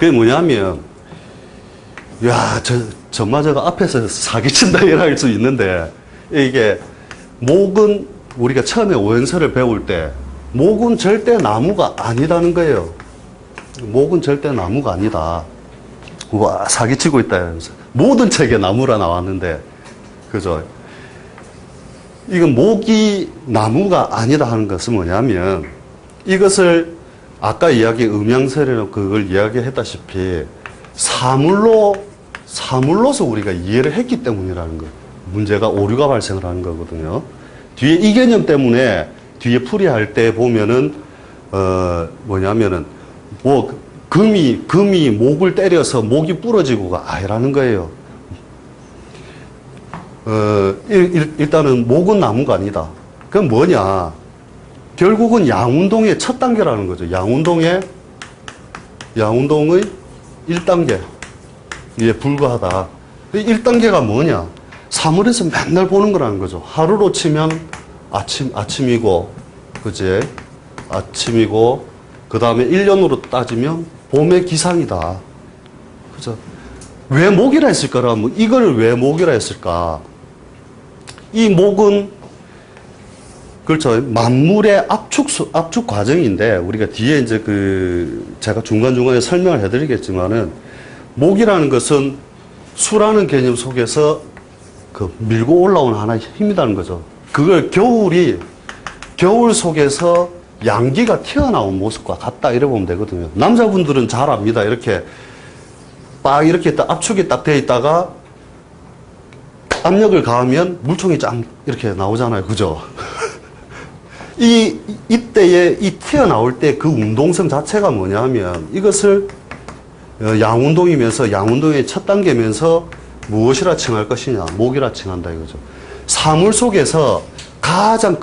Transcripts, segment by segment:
그게 뭐냐면, 야, 정말 제가 앞에서 사기친다 이럴 수 있는데, 이게, 목은 우리가 처음에 오행설을 배울 때, 목은 절대 나무가 아니다는 거예요. 목은 절대 나무가 아니다. 와, 사기치고 있다. 이러면서. 모든 책에 나무라 나왔는데, 그죠? 이건 목이 나무가 아니다 하는 것은 뭐냐면, 이것을 아까 음양설에는 그걸 이야기했다시피, 사물로서 우리가 이해를 했기 때문이라는 거. 문제가 오류가 발생을 하는 거거든요. 뒤에 이 개념 때문에 뒤에 풀이할 때 보면은 뭐냐면은 금이 목을 때려서 목이 부러지고가 아니라는 거예요. 일단은 목은 나무가 아니다. 그건 뭐냐? 결국은 양운동의 첫 단계라는 거죠. 양운동의 1단계. 이에 불과하다. 1단계가 뭐냐? 사물에서 맨날 보는 거라는 거죠. 하루로 치면 아침이고, 그제? 아침이고, 그 다음에 1년으로 따지면 봄의 기상이다. 그죠? 왜 목이라 했을까라면, 이걸 왜 목이라 했을까? 이 목은, 그렇죠. 만물의 압축 과정인데, 우리가 뒤에 이제 제가 중간중간에 설명을 해드리겠지만은, 목이라는 것은 수라는 개념 속에서 밀고 올라오는 하나의 힘이라는 거죠. 그걸 겨울 속에서 양기가 튀어나온 모습과 같다, 이래 보면 되거든요. 남자분들은 잘 압니다. 이렇게 압축이 딱 되어 있다가 압력을 가하면 물총이 이렇게 나오잖아요. 그죠? 이때에 튀어나올 때 그 운동성 자체가 뭐냐 하면 이것을 양운동이면서 양운동의 첫 단계면서 무엇이라 칭할 것이냐? 목이라 칭한다 이거죠. 사물 속에서 가장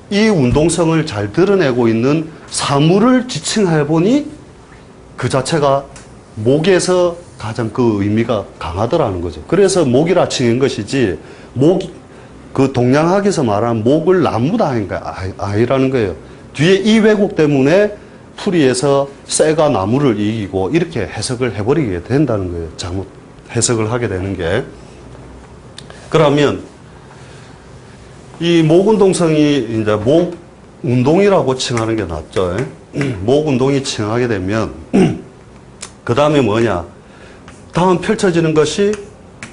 이 운동성을 잘 드러내고 있는 사물을 지칭해 보니 그 자체가 목에서 가장 그 의미가 강하더라는 거죠. 그래서 목이라 칭한 것이지, 동양학에서 말하는 목을 나무다 하니까 아니라는 거예요. 뒤에 이 왜곡 때문에 풀이에서 쇠가 나무를 이기고 이렇게 해석을 해버리게 된다는 거예요. 잘못 해석을 하게 되는 게. 그러면 이 목운동성이 이제 목운동이라고 칭하는 게 낫죠. 목운동이 칭하게 되면 그 다음에 뭐냐? 다음 펼쳐지는 것이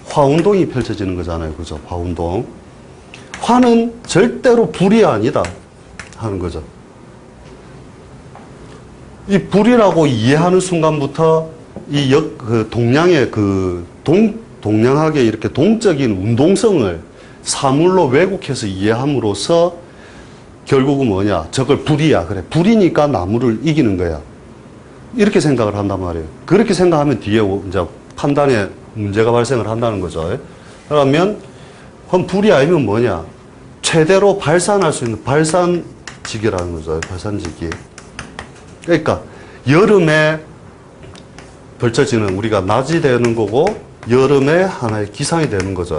화운동이 펼쳐지는 거잖아요. 그죠? 화운동. 화는 절대로 불이 아니다 하는 거죠. 이 불이라고 이해하는 순간부터 동양의 동양학의 이렇게 동적인 운동성을 사물로 왜곡해서 이해함으로써 결국은 뭐냐? 저걸 불이야. 그래. 불이니까 나무를 이기는 거야. 이렇게 생각을 한단 말이에요. 그렇게 생각하면 뒤에 이제 판단에 문제가 발생을 한다는 거죠. 그러면 불이 아니면 뭐냐? 최대로 발산할 수 있는 발산지기라는 거죠. 발산지기. 그러니까 여름에 펼쳐지는, 우리가 낮이 되는 거고 여름에 하나의 기상이 되는 거죠.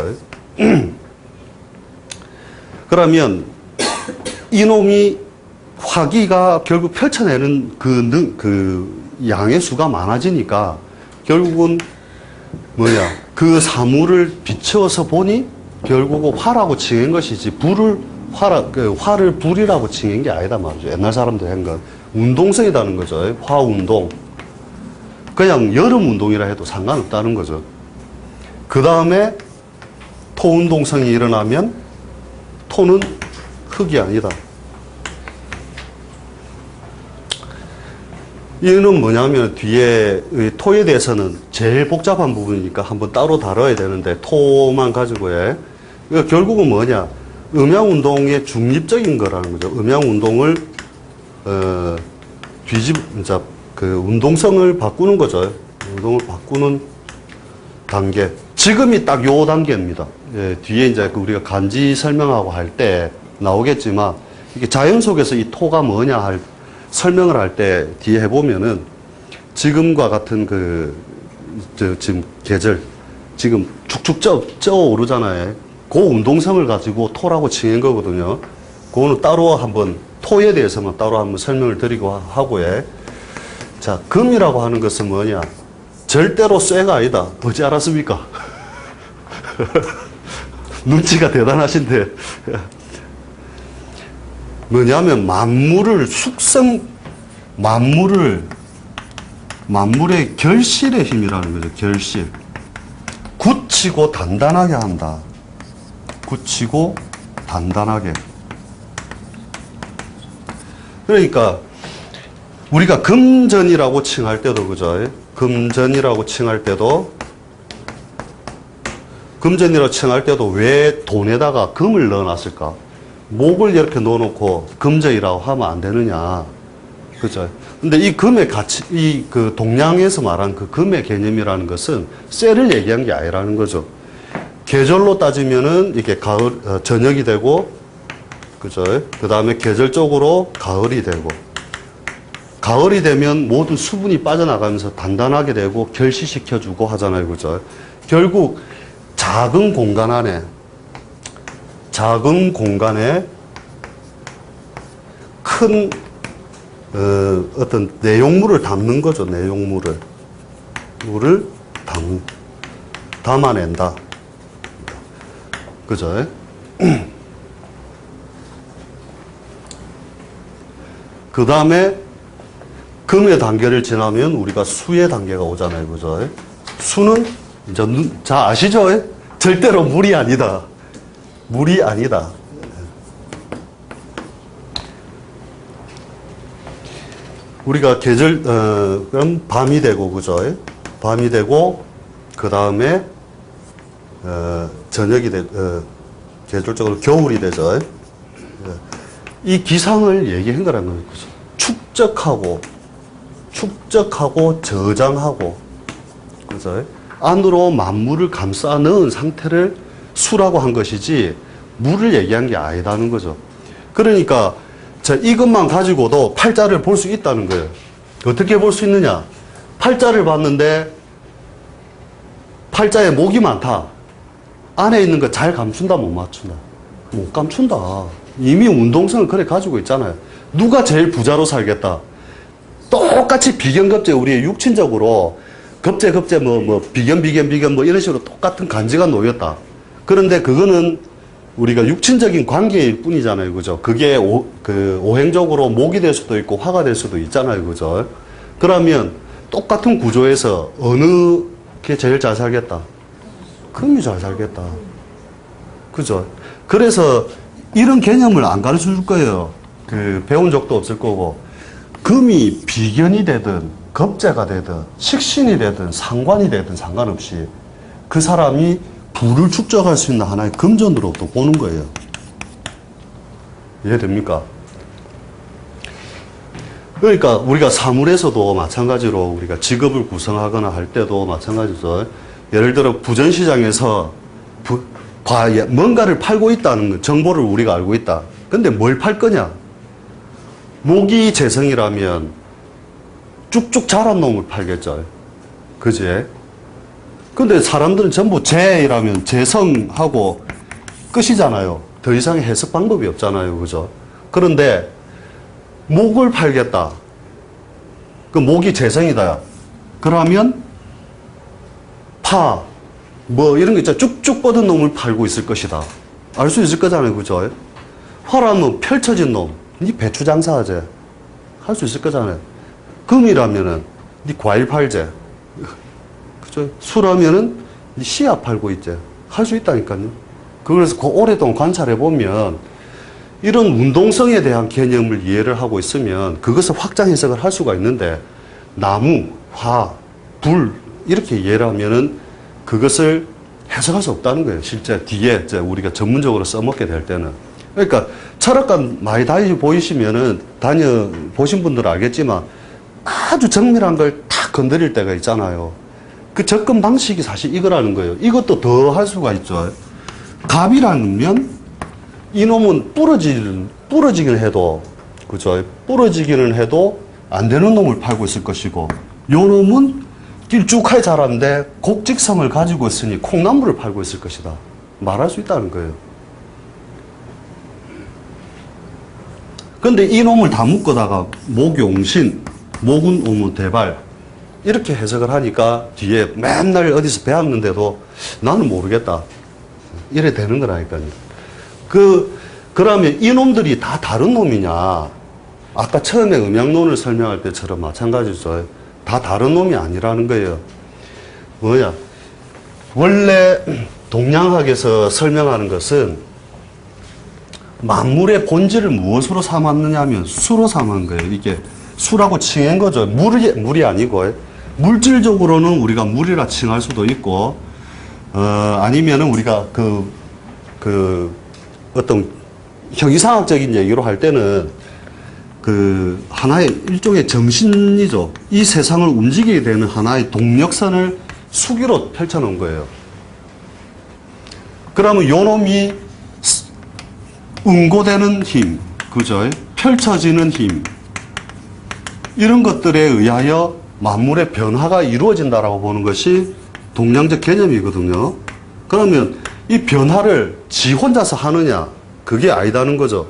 그러면 이놈이 화기가 결국 펼쳐내는 그 양의 수가 많아지니까 결국은 뭐냐? 그 사물을 비추어서 보니 결국은 화라고 칭한 것이지 화를 불이라고 칭한 게 아니다 말이죠. 옛날 사람들 한 건 운동성이라는 거죠. 화운동. 그냥 여름 운동이라 해도 상관없다는 거죠. 그 다음에 토운동성이 일어나면 토는 흙이 아니다. 이유는 뭐냐면 뒤에 토에 대해서는 제일 복잡한 부분이니까 한번 따로 다뤄야 되는데 토만 가지고 해. 그러니까 결국은 뭐냐? 음양운동의 중립적인 거라는 거죠. 음양운동을 이제 운동성을 바꾸는 거죠. 운동을 바꾸는 단계. 지금이 딱 요 단계입니다. 예, 뒤에 이제 우리가 간지 설명하고 할 때 나오겠지만, 이게 자연 속에서 이 토가 뭐냐 설명을 할 때 뒤에 해보면은 지금과 같은 지금 계절, 지금 축축 쪄 오르잖아요. 그 운동성을 가지고 토라고 칭한 거거든요. 그거는 따로 토에 대해서만 따로 한번 설명을 드리고 하고요. 자, 금이라고 하는 것은 뭐냐? 절대로 쇠가 아니다. 어찌 알았습니까? 눈치가 대단하신데. 뭐냐면 만물의 결실의 힘이라는 거죠. 결실. 굳히고 단단하게 한다. 굳히고 단단하게. 그러니까 우리가 금전이라고 칭할 때도 그죠? 금전이라고 칭할 때도 왜 돈에다가 금을 넣어놨을까? 목을 이렇게 넣어놓고 금전이라고 하면 안 되느냐? 그죠? 근데 이 금의 가치, 그 동양에서 말한 그 금의 개념이라는 것은 쇠를 얘기한 게 아니라는 거죠. 계절로 따지면은 이게 저녁이 되고, 그죠? 그 다음에 계절적으로 가을이 되고, 가을이 되면 모든 수분이 빠져나가면서 단단하게 되고 결실시켜주고 하잖아요. 그죠? 결국 작은 공간 안에 큰 어떤 내용물을 담는 거죠. 내용물을 담아낸다. 그죠? 그 다음에 금의 단계를 지나면 우리가 수의 단계가 오잖아요. 그죠? 수는 이제 자 아시죠? 절대로 물이 아니다. 물이 아니다. 우리가 그럼 밤이 되고, 그죠? 밤이 되고, 그 다음에, 저녁이 계절적으로 겨울이 되죠. 이 기상을 얘기한 거라는 거죠. 축적하고, 저장하고, 그죠? 안으로 만물을 감싸 넣은 상태를 수라고 한 것이지, 물을 얘기한 게 아니다는 거죠. 그러니까, 이것만 가지고도 팔자를 볼 수 있다는 거예요. 어떻게 볼 수 있느냐? 팔자를 봤는데 팔자에 목이 많다. 안에 있는 거 잘 감춘다, 못 맞춘다? 못 감춘다. 이미 운동성을 그래 가지고 있잖아요. 누가 제일 부자로 살겠다? 똑같이 비견급제, 우리의 육친적으로 급제 비견 이런 식으로 똑같은 간지가 놓였다. 그런데 그거는 우리가 육친적인 관계일 뿐이잖아요. 그죠? 그게 오행적으로 목이 될 수도 있고 화가 될 수도 있잖아요. 그죠? 그러면 똑같은 구조에서 어느 게 제일 잘 살겠다? 금이 잘 살겠다. 그죠? 그래서 이런 개념을 안 가르쳐 줄 거예요. 배운 적도 없을 거고. 금이 비견이 되든 겁재가 되든 식신이 되든 상관이 되든 상관없이 그 사람이 불을 축적할 수 있는 하나의 금전으로 또 보는 거예요. 이해됩니까? 그러니까 우리가 사물에서도 마찬가지로 우리가 직업을 구성하거나 할 때도 마찬가지죠. 예를 들어 부전시장에서 뭔가를 팔고 있다는 정보를 우리가 알고 있다. 근데 뭘 팔 거냐? 목이 재성이라면 쭉쭉 자란 놈을 팔겠죠. 그지? 근데 사람들은 전부 재이라면 재성하고 끝이잖아요. 더 이상의 해석 방법이 없잖아요. 그죠? 그런데 목을 팔겠다. 그 목이 재성이다. 그러면 이런 거 있잖아. 쭉쭉 뻗은 놈을 팔고 있을 것이다. 알 수 있을 거잖아요. 그죠? 화라면 펼쳐진 놈. 니 배추 장사하지. 할 수 있을 거잖아요. 금이라면은 니 과일 팔지. 그죠? 수라면은 니 씨앗 팔고 있지. 할 수 있다니까요. 그래서 오랫동안 관찰해 보면 이런 운동성에 대한 개념을 이해를 하고 있으면 그것을 확장 해석을 할 수가 있는데 나무, 화, 불 이렇게 이해를 하면은 그것을 해석할 수 없다는 거예요. 실제 뒤에 이제 우리가 전문적으로 써먹게 될 때는. 그러니까 철학관 많이 보이시면은 보신 분들은 알겠지만 아주 정밀한 걸 다 건드릴 때가 있잖아요. 그 접근 방식이 사실 이거라는 거예요. 이것도 더 할 수가 있죠. 갑이라면 이놈은 부러지기는 해도, 그죠? 부러지기는 해도 안 되는 놈을 팔고 있을 것이고, 요 놈은 길쭉하게 자랐는데 곡직성을 가지고 있으니 콩나물을 팔고 있을 것이다. 말할 수 있다는 거예요. 근데 이 놈을 다 묶어다가 목용신, 목은 오무 대발, 이렇게 해석을 하니까 뒤에 맨날 어디서 배웠는데도 나는 모르겠다. 이래 되는 거라니까요. 그러면 이놈들이 다 다른 놈이냐? 아까 처음에 음양론을 설명할 때처럼 마찬가지죠. 다 다른 놈이 아니라는 거예요. 뭐냐? 원래 동양학에서 설명하는 것은 만물의 본질을 무엇으로 삼았느냐 하면 수로 삼은 거예요. 이게 수라고 칭한 거죠. 물이 아니고, 물질적으로는 우리가 물이라 칭할 수도 있고, 아니면은 우리가 어떤 형이상학적인 얘기로 할 때는 하나의 일종의 정신이죠. 이 세상을 움직이게 되는 하나의 동력선을 수기로 펼쳐놓은 거예요. 그러면 요 놈이 응고되는 힘, 그죠? 펼쳐지는 힘, 이런 것들에 의하여 만물의 변화가 이루어진다라고 보는 것이 동양적 개념이거든요. 그러면 이 변화를 지 혼자서 하느냐? 그게 아니다는 거죠.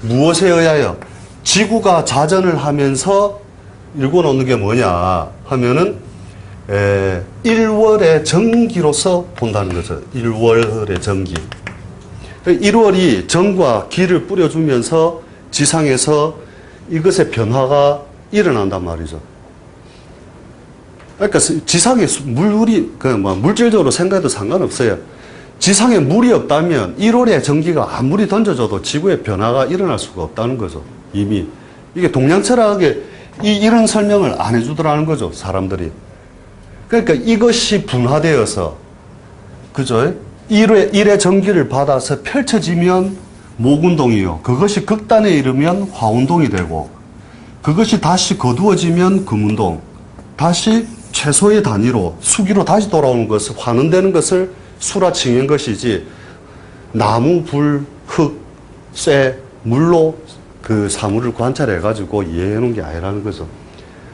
무엇에 의하여? 지구가 자전을 하면서 일궈놓는 게 뭐냐 하면은, 1월의 전기로서 본다는 거죠. 1월의 전기. 1월이 정과 기를 뿌려주면서 지상에서 이것의 변화가 일어난단 말이죠. 그러니까 지상에 물질적으로 생각해도 상관없어요. 지상에 물이 없다면 1월의 전기가 아무리 던져줘도 지구의 변화가 일어날 수가 없다는 거죠. 이미. 이게 동양철학에 이런 설명을 안 해주더라는 거죠, 사람들이. 그러니까 이것이 분화되어서, 그죠? 1의 전기를 받아서 펼쳐지면 목운동이요. 그것이 극단에 이르면 화운동이 되고, 그것이 다시 거두어지면 금운동, 다시 최소의 단위로, 수기로 다시 돌아오는 것을, 환원되는 것을 수라 칭한 것이지, 나무, 불, 흙, 쇠, 물로 그 사물을 관찰해가지고 이해해 놓은 게 아니라는 거죠.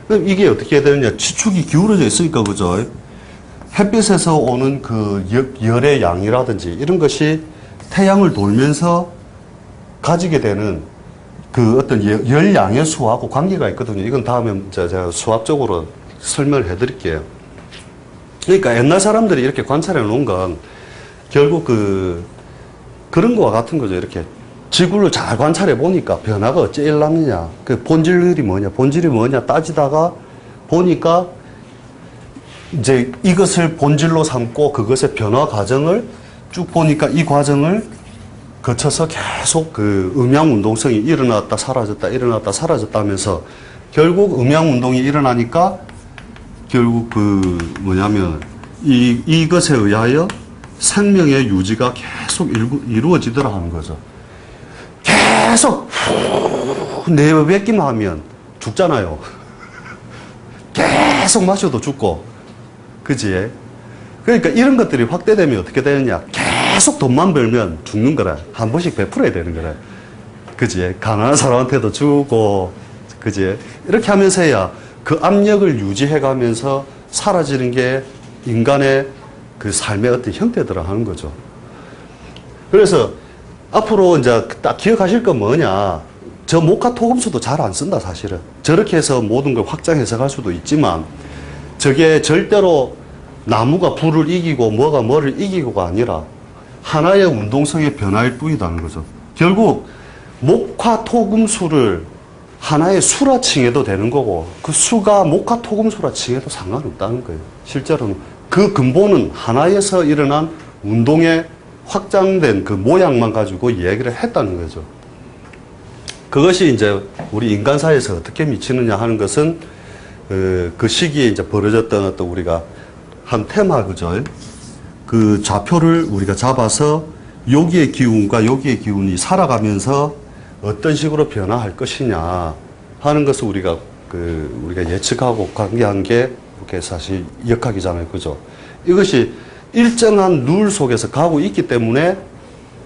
그럼 이게 어떻게 되느냐. 지축이 기울어져 있으니까, 그죠? 햇빛에서 오는 그 열의 양이라든지 이런 것이 태양을 돌면서 가지게 되는 그 어떤 열양의 수하고 관계가 있거든요. 이건 다음에 제가 수학적으로 설명을 해 드릴게요. 그러니까 옛날 사람들이 이렇게 관찰해 놓은 건 결국 그런 거와 같은 거죠. 이렇게 지구를 잘 관찰해 보니까 변화가 어째 일어났느냐. 그 본질이 뭐냐 따지다가 보니까 이제 이것을 본질로 삼고 그것의 변화 과정을 쭉 보니까 이 과정을 거쳐서 계속 그 음양운동성이 일어났다 사라졌다 일어났다 사라졌다 하면서 결국 음양운동이 일어나니까 결국 이것에 의하여 생명의 유지가 계속 이루어지더라 하는 거죠. 계속 내뱉기만 하면 죽잖아요. 계속 마셔도 죽고, 그지? 그러니까 이런 것들이 확대되면 어떻게 되느냐? 계속 돈만 벌면 죽는 거라. 한 번씩 베풀어야 되는 거라. 그지? 가난한 사람한테도 주고, 그지? 이렇게 하면서 해야 그 압력을 유지해 가면서 사라지는 게 인간의 그 삶의 어떤 형태들을 하는 거죠. 그래서 앞으로 이제 딱 기억하실 건 뭐냐. 저 목화 토금수도 잘 안 쓴다, 사실은. 저렇게 해서 모든 걸 확장 해석할 수도 있지만, 저게 절대로 나무가 불을 이기고 뭐가 뭐를 이기고가 아니라 하나의 운동성의 변화일 뿐이라는 거죠. 결국 목화 토금수를 하나의 수라 칭해도 되는 거고, 그 수가 목화 토금수라 칭해도 상관없다는 거예요. 실제로는 그 근본은 하나에서 일어난 운동의 확장된 그 모양만 가지고 이야기를 했다는 거죠. 그것이 이제 우리 인간사에서 어떻게 미치느냐 하는 것은 그 시기에 이제 벌어졌던 어떤 우리가 한 테마, 그죠? 그 좌표를 우리가 잡아서 여기의 기운과 여기의 기운이 살아가면서 어떤 식으로 변화할 것이냐 하는 것을 우리가 예측하고 관계한 게 이렇게 사실 역학이잖아요. 그죠? 이것이 일정한 룰 속에서 가고 있기 때문에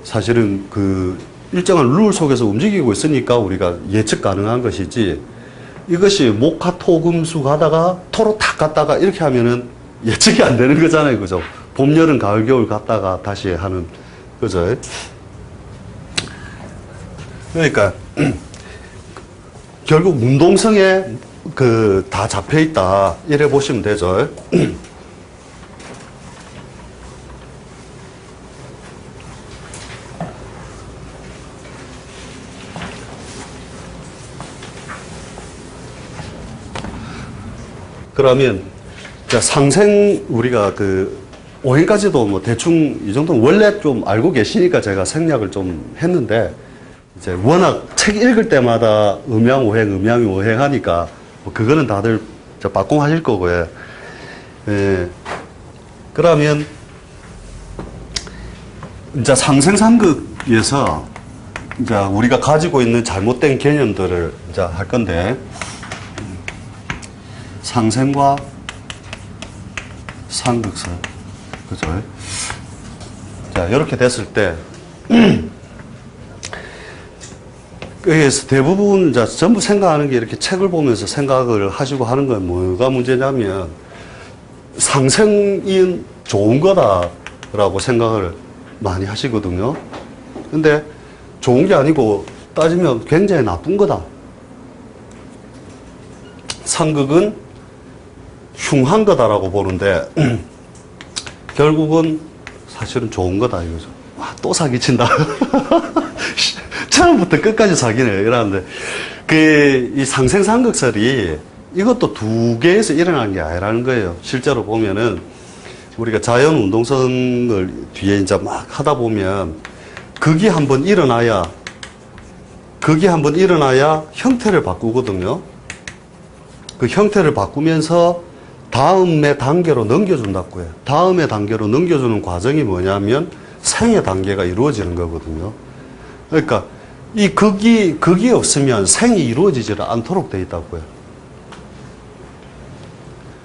사실은 그 일정한 룰 속에서 움직이고 있으니까 우리가 예측 가능한 것이지, 이것이 목화 토금수 가다가 토로 탁 갔다가 이렇게 하면은 예측이 안 되는 거잖아요. 그죠? 봄, 여름, 가을, 겨울 갔다가 다시 하는, 그죠? 그러니까 결국 운동성의 다 잡혀 있다. 이래 보시면 되죠. 그러면 상생 우리가 오행까지도 뭐 대충 이 정도는 원래 좀 알고 계시니까 제가 생략을 좀 했는데 이제 워낙 책 읽을 때마다 음양오행, 음양오행 하니까 뭐 그거는 다들 박공하실 거고요. 예. 그러면 이제 상생상극에서 이제 우리가 가지고 있는 잘못된 개념들을 이제 할 건데 상생과 상극설, 그죠? 자, 이렇게 됐을 때, 그래서 대부분, 자, 전부 생각하는 게 이렇게 책을 보면서 생각을 하시고 하는 건 뭐가 문제냐면, 상생이 좋은 거다라고 생각을 많이 하시거든요. 근데 좋은 게 아니고 따지면 굉장히 나쁜 거다. 상극은 흉한 거다라고 보는데 결국은 사실은 좋은 거다 이거죠. 와, 또 사기친다. 처음부터 끝까지 사기네 이러는데 이 상생상극설이 이것도 두 개에서 일어난 게 아니라는 거예요. 실제로 보면은 우리가 자연 운동성을 뒤에 이제 막 하다 보면 극이 한번 일어나야 형태를 바꾸거든요. 그 형태를 바꾸면서 다음의 단계로 넘겨준다고 해요. 다음의 단계로 넘겨주는 과정이 뭐냐면 생의 단계가 이루어지는 거거든요. 그러니까 이 극이 없으면 생이 이루어지지 않도록 되어 있다고 해요.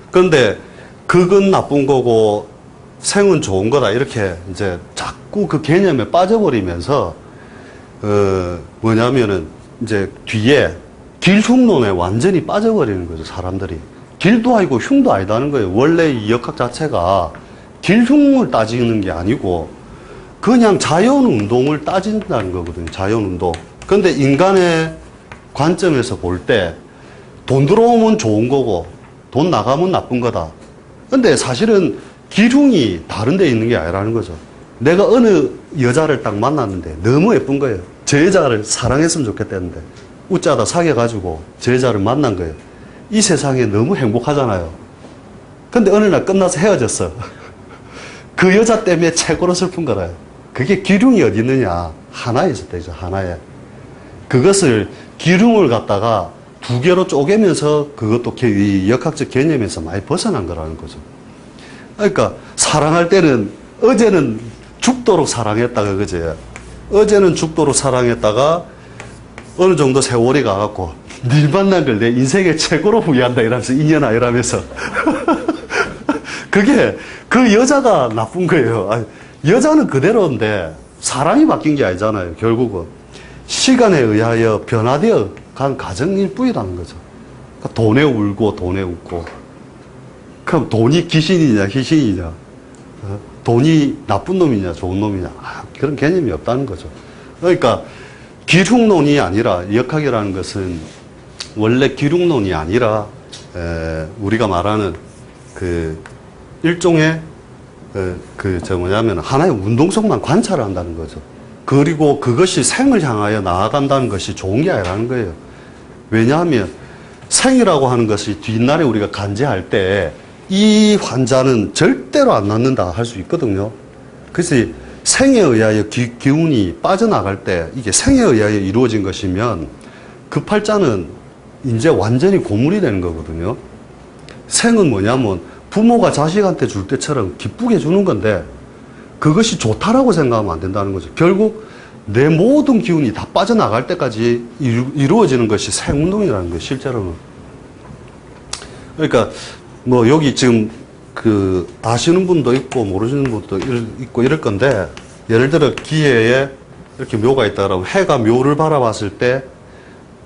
그런데 극은 나쁜 거고 생은 좋은 거다 이렇게 이제 자꾸 그 개념에 빠져버리면서 뭐냐면은 이제 뒤에 길흉론에 완전히 빠져버리는 거죠, 사람들이. 길도 아니고 흉도 아니다는 거예요. 원래 이 역학 자체가 길흉을 따지는 게 아니고 그냥 자연운동을 따진다는 거거든요. 자연운동. 그런데 인간의 관점에서 볼 때 돈 들어오면 좋은 거고 돈 나가면 나쁜 거다. 근데 사실은 기흉이 다른 데 있는 게 아니라는 거죠. 내가 어느 여자를 딱 만났는데 너무 예쁜 거예요. 저 여자를 사랑했으면 좋겠다는데 웃자다 사귀어가지고 저 여자를 만난 거예요. 이 세상에 너무 행복하잖아요. 근데 어느 날 끝나서 헤어졌어. 그 여자 때문에 최고로 슬픈 거라요. 그게 기륭이 어디 있느냐. 하나에 있었다, 이제 하나에. 그것을 기륭을 갖다가 두 개로 쪼개면서 그것도 이 역학적 개념에서 많이 벗어난 거라는 거죠. 그러니까 사랑할 때는 어제는 죽도록 사랑했다가 그지. 어제는 죽도록 사랑했다가 어느 정도 세월이 가갖고 네 만난 걸 내 인생의 최고로 후회한다 이러면서 인연아 이러면서 그게 그 여자가 나쁜 거예요. 아니, 여자는 그대로인데 사람이 바뀐 게 아니잖아요. 결국은 시간에 의하여 변화되어 간 과정일 뿐이라는 거죠. 그러니까 돈에 울고 돈에 웃고. 그럼 돈이 귀신이냐 희신이냐, 돈이 나쁜 놈이냐 좋은 놈이냐, 그런 개념이 없다는 거죠. 그러니까 기흉론이 아니라, 역학이라는 것은 원래 기흉론이 아니라 우리가 말하는 그 일종의 뭐냐면 하나의 운동성만 관찰한다는 거죠. 그리고 그것이 생을 향하여 나아간다는 것이 좋은 게 아니라는 거예요. 왜냐하면 생이라고 하는 것이 뒷날에 우리가 간제할 때 이 환자는 절대로 안 낫는다 할 수 있거든요. 그래서 생에 의하여 기운이 빠져나갈 때 이게 생에 의하여 이루어진 것이면 그 팔자는 이제 완전히 고물이 되는 거거든요. 생은 뭐냐면 부모가 자식한테 줄 때처럼 기쁘게 주는 건데 그것이 좋다라고 생각하면 안 된다는 거죠. 결국 내 모든 기운이 다 빠져나갈 때까지 이루어지는 것이 생운동이라는 거예요, 실제로는. 그러니까 뭐 여기 지금 아시는 분도 있고 모르시는 분도 있고 이럴 건데, 예를 들어 기해에 이렇게 묘가 있다 그러면 해가 묘를 바라봤을 때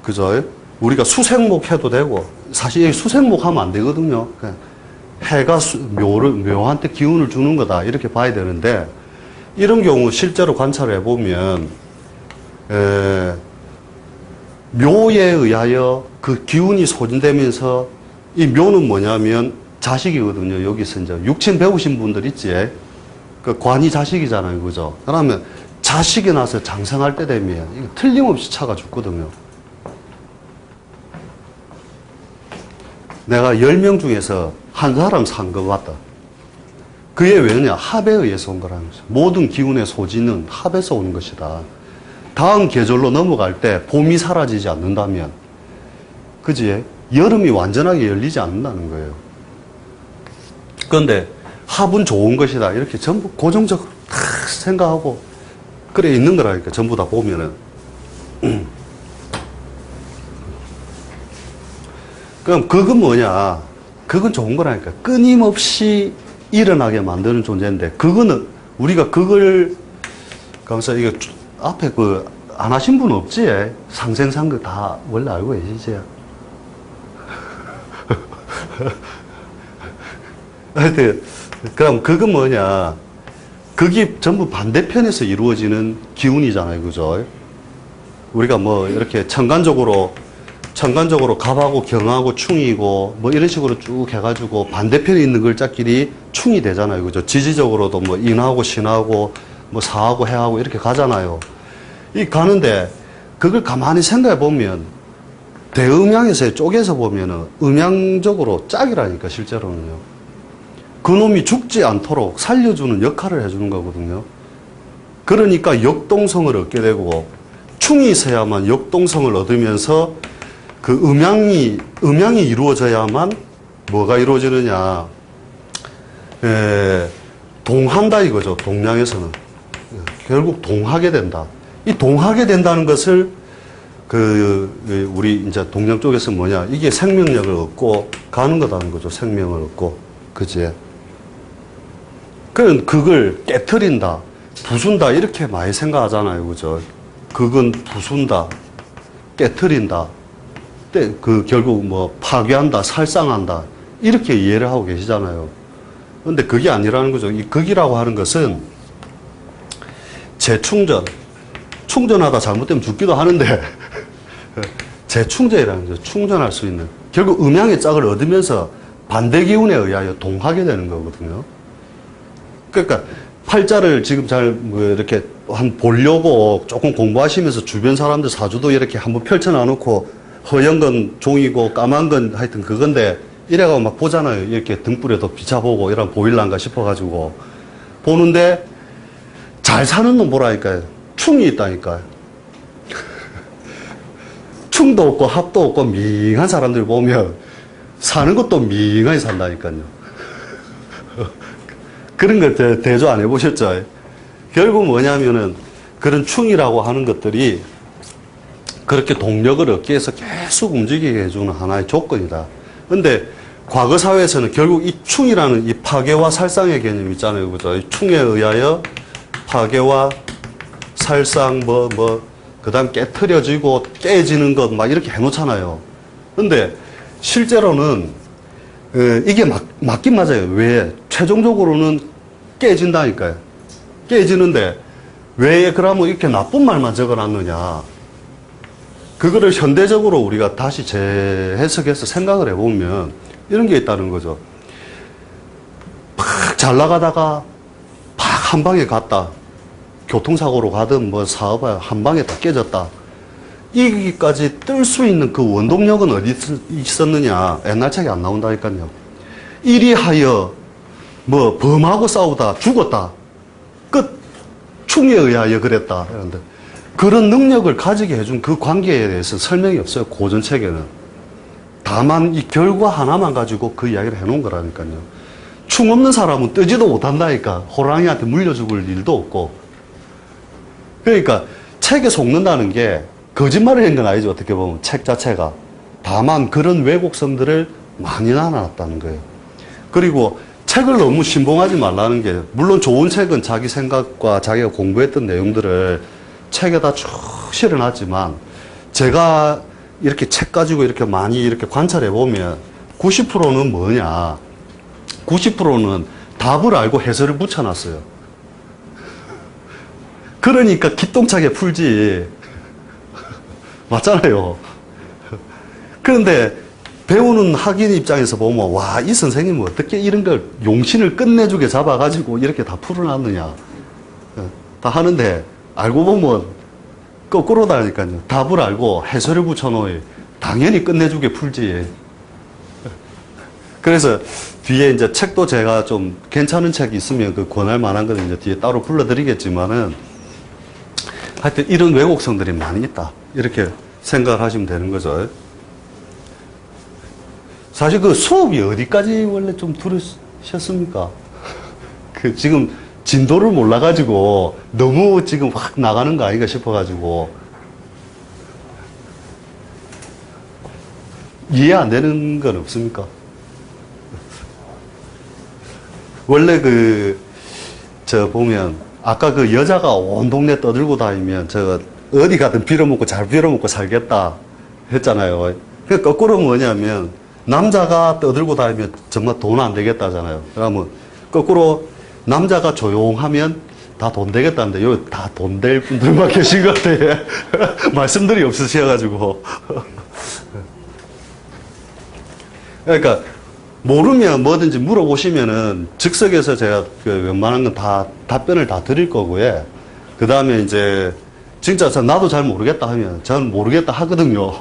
그죠? 우리가 수생목 해도 되고, 사실 수생목 하면 안 되거든요. 해가 묘한테 기운을 주는 거다 이렇게 봐야 되는데, 이런 경우 실제로 관찰해 보면 묘에 의하여 그 기운이 소진되면서 이 묘는 뭐냐면 자식이거든요. 여기서 이제 육친 배우신 분들 있지. 그 관이 자식이잖아요. 그죠? 그러면 자식이 나서 장성할 때 되면 이거 틀림없이 차가 죽거든요. 내가 10명 중에서 한 사람 산 것 같다. 그게 왜냐? 합에 의해서 온 거라는 거죠. 모든 기운의 소진은 합에서 오는 것이다. 다음 계절로 넘어갈 때 봄이 사라지지 않는다면, 그지? 여름이 완전하게 열리지 않는다는 거예요. 그런데 합은 좋은 것이다. 이렇게 전부 고정적으로 다 생각하고, 그래 있는 거라니까. 전부 다 보면은. 그럼 그건 뭐냐? 그건 좋은 거라니까. 끊임없이 일어나게 만드는 존재인데, 그거는 우리가 그걸, 그러면서 이거 앞에 안 하신 분 없지? 상생상그 다 원래 알고 계시지? 하여튼, 그럼 그건 뭐냐? 그게 전부 반대편에서 이루어지는 기운이잖아요. 그죠? 우리가 뭐 이렇게 천간적으로 갑하고 경하고 충이고 뭐 이런 식으로 쭉 해가지고 반대편에 있는 글자끼리 충이 되잖아요. 그죠? 지지적으로도 뭐 인하고 신하고 뭐 사하고 해하고 이렇게 가잖아요. 이 가는데 그걸 가만히 생각해 보면 대음양에서 쪼개서 보면은 음양적으로 짝이라니까 실제로는요. 그놈이 죽지 않도록 살려주는 역할을 해주는 거거든요. 그러니까 역동성을 얻게 되고 충이 있어야만 역동성을 얻으면서 그 음양이 이루어져야만 뭐가 이루어지느냐. 동한다 이거죠. 동양에서는. 결국 동하게 된다. 이 동하게 된다는 것을 우리 이제 동양 쪽에서 뭐냐. 이게 생명력을 얻고 가는 거다는 거죠. 생명을 얻고. 그지? 그걸 깨트린다, 부순다, 이렇게 많이 생각하잖아요. 그죠? 그건 부순다, 깨트린다. 결국 뭐 파괴한다, 살상한다. 이렇게 이해를 하고 계시잖아요. 근데 그게 아니라는 거죠. 이 극이라고 하는 것은 재충전. 충전하다 잘못되면 죽기도 하는데, 재충전이라는 거죠. 충전할 수 있는. 결국 음양의 짝을 얻으면서 반대 기운에 의하여 동하게 되는 거거든요. 그러니까 팔자를 지금 이렇게 보려고 조금 공부하시면서 주변 사람들 사주도 이렇게 한번 펼쳐놔놓고 허연 건 종이고 까만 건 하여튼 그건데 이래가고 막 보잖아요. 이렇게 등불에도 비춰보고 이러면 보일란가 싶어가지고 보는데 잘 사는 놈 보라니까요. 충이 있다니까요. 충도 없고 합도 없고 밍한 사람들 보면 사는 것도 밍하게 산다니까요. 그런 거 대조 안 해보셨죠? 결국 뭐냐면은 그런 충이라고 하는 것들이 그렇게 동력을 얻기 위해서 계속 움직이게 해주는 하나의 조건이다. 근데 과거 사회에서는 결국 이 충이라는 이 파괴와 살상의 개념이 있잖아요. 그죠? 이 충에 의하여 파괴와 살상, 그 다음 깨트려지고 깨지는 것 막 이렇게 해놓잖아요. 근데 실제로는 이게 맞긴 맞아요. 왜? 최종적으로는 깨진다니까요. 깨지는데 왜 그러면 이렇게 나쁜 말만 적어놨느냐. 그거를 현대적으로 우리가 다시 재해석해서 생각을 해보면 이런 게 있다는 거죠. 팍 잘 나가다가 팍 한 방에 갔다. 교통사고로 가든 뭐 사업에 한 방에 다 깨졌다. 이기까지 뜰 수 있는 그 원동력은 어디 있었느냐. 옛날 책에 안 나온다니까요. 이리하여 뭐 범하고 싸우다 죽었다. 끝. 충에 의하여 그랬다. 그런데 그런 능력을 가지게 해준 그 관계에 대해서 설명이 없어요. 고전책에는. 다만 이 결과 하나만 가지고 그 이야기를 해놓은 거라니까요. 충 없는 사람은 뜨지도 못한다니까. 호랑이한테 물려 죽을 일도 없고. 그러니까 책에 속는다는 게 거짓말을 한 건 아니죠. 어떻게 보면 책 자체가. 다만 그런 왜곡성들을 많이 나눠놨다는 거예요. 그리고 책을 너무 신봉하지 말라는 게, 물론 좋은 책은 자기 생각과 자기가 공부했던 내용들을 책에다 쭉 실어놨지만, 제가 이렇게 책 가지고 이렇게 많이 이렇게 관찰해 보면 90%는 뭐냐. 90%는 답을 알고 해설을 붙여놨어요. 그러니까 기똥차게 풀지. 맞잖아요. 그런데 배우는 학인 입장에서 보면, 와, 이 선생님은 어떻게 이런 걸 용신을 끝내주게 잡아가지고 이렇게 다 풀어놨느냐. 다 하는데, 알고 보면 거꾸로다니까요. 답을 알고 해설을 붙여놓으니 당연히 끝내주게 풀지. 그래서 뒤에 이제 책도 제가 좀 괜찮은 책이 있으면 그 권할 만한 거는 이제 뒤에 따로 불러드리겠지만은 하여튼 이런 왜곡성들이 많이 있다. 이렇게 생각을 하시면 되는 거죠. 사실 그 수업이 어디까지 원래 좀 들으셨습니까? 그 지금 진도를 몰라가지고 너무 지금 확 나가는 거 아닌가 싶어가지고 이해 안 되는 건 없습니까? 원래 저 보면 아까 그 여자가 온 동네 떠들고 다니면 저 어디 가든 빌어먹고 잘 빌어먹고 살겠다 했잖아요. 그 거꾸로 뭐냐면 남자가 떠들고 다니면 정말 돈 안 되겠다잖아요. 그러면 거꾸로 남자가 조용하면 다 돈 되겠다는데 여기 다 돈 될 분들만 계신 것 같아요. 말씀들이 없으셔가지고. 그러니까 모르면 뭐든지 물어보시면은 즉석에서 제가 그 웬만한 건 다 답변을 다 드릴 거고요. 그 다음에 이제 진짜 나도 잘 모르겠다 하면 저는 모르겠다 하거든요.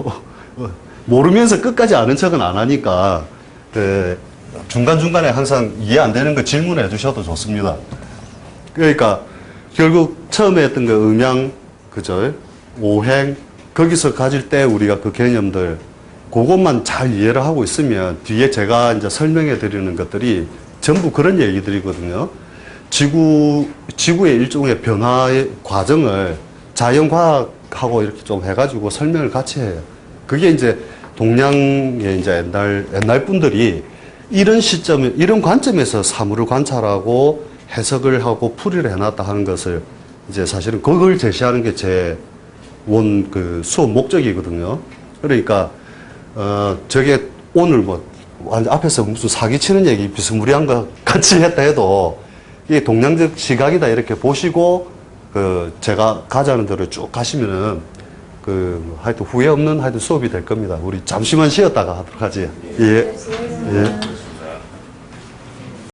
모르면서 끝까지 아는 척은 안 하니까 그 중간중간에 항상 이해 안 되는 거 질문해 주셔도 좋습니다. 그러니까 결국 처음에 했던 그 음양, 그죠? 오행, 거기서 가질 때 우리가 그 개념들 그것만 잘 이해를 하고 있으면 뒤에 제가 이제 설명해 드리는 것들이 전부 그런 얘기들이거든요. 지구의 일종의 변화의 과정을 자연과학하고 이렇게 좀 해가지고 설명을 같이 해요. 그게 이제 동양의 이제 옛날 분들이 이런 시점에, 이런 관점에서 사물을 관찰하고 해석을 하고 풀이를 해놨다 하는 것을 이제 사실은 그걸 제시하는 게 제 그 수업 목적이거든요. 그러니까 저게 오늘 뭐, 완전 앞에서 무슨 사기치는 얘기 비스무리한 거 같이 했다 해도, 이게 동양적 시각이다 이렇게 보시고, 제가 가자는 대로 쭉 가시면은, 하여튼 후회 없는 하여튼 수업이 될 겁니다. 우리 잠시만 쉬었다가 하도록 하지. 예. 예.